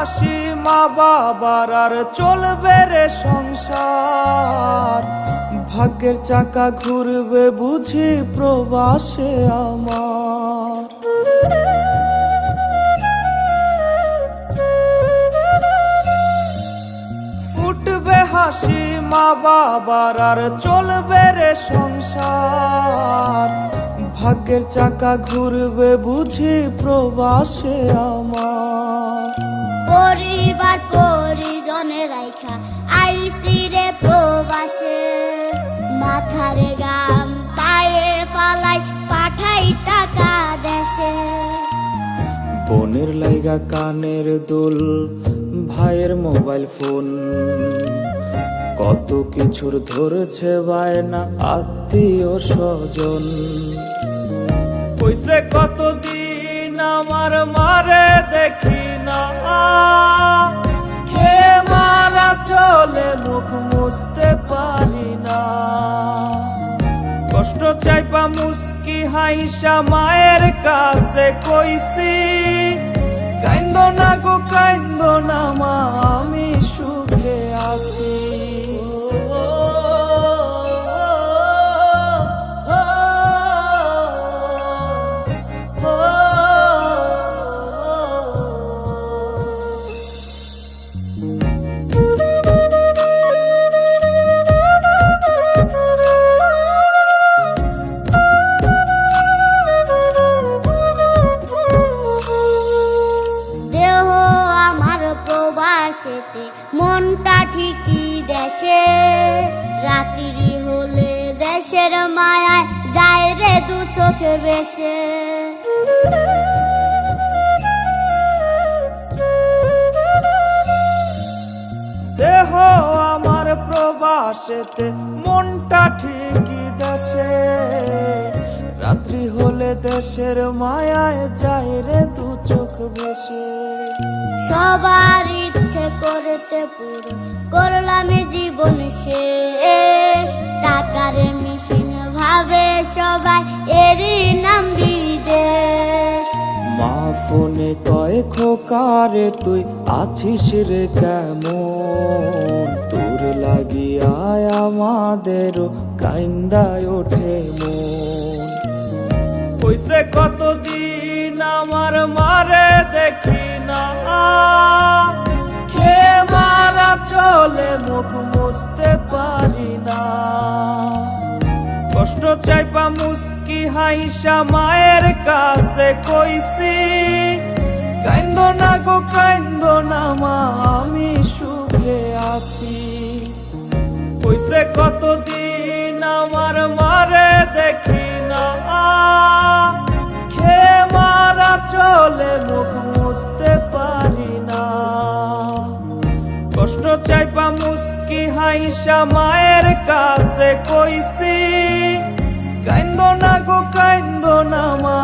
হাসি মা বাবার আর চলবে রে সংসার। ভাগ্যের চাকা ঘুরবে বুঝি প্রবাসে আমার। ফুটবে হাসি মা বাবার আর চলবে রে সংসার। ভাগ্যের চাকা ঘুরবে বুঝি প্রবাসে আমার। পরিবার পরিজনের রাইখা আইসি রে প্রবাসে, মাথারে গাম পায়ে ফালাই পাঠাই টাকা দেশে। বোনের লাইগা কানের দুল, ভাইয়ের মোবাইল ফোন, কত কিছুর ধরেছে বায়না আত্মীয় স্বজন। কইছে কতদিন আমার মারে দেখি না, খেয়ে মারা চলে মুখ মুছতে পারি না। কষ্ট চাইপা মুস্কি হাইসা মায়ের কাছে কইছি, কাইন্দো না গো কাইন্দো না মা, আমি সুখে আছি। মনটা ঠিকই দেশে, রাত্রি হলে দেশের মায়ায় যায় রে দু চোখে বেশে। দেহ আমার প্রবাসেতে, মনটা ঠিকই দেশে, রাত্রি হলে দেশের মায়ায় যায় রে দু চোখ বেশে। সবার ইচ্ছে করতে পুরো করলাম জীবন শেষ, টাকার মেশিন ভাবে সবাই এরই নাম বিদেশ। মা ফোনে কয় খোকারে তুই আছিস রে কেমন, তোর লাগিয়া আমাদেরও কাইন্দায় ওঠে মন। কইছে কতদিন আমার মারে দেখি না, খেয়ে মারা চলে মুখ মুছতে পারি না। কষ্ট চাইপা মুস্কি হাইসা মায়ের কাছে কইছি, কাইন্দো না গো কাইন্দো না মা, আমি সুখে আছি। কইছে কতদিন আমার মারে দেখি না, খেয়ে মারা চলে মুখ মুছতে পারি না। কষ্ট চাইপা মুস্কি হাইসা মায়ের কাছে কইছি, কাইন্দো না গো কাইন্দো না মা,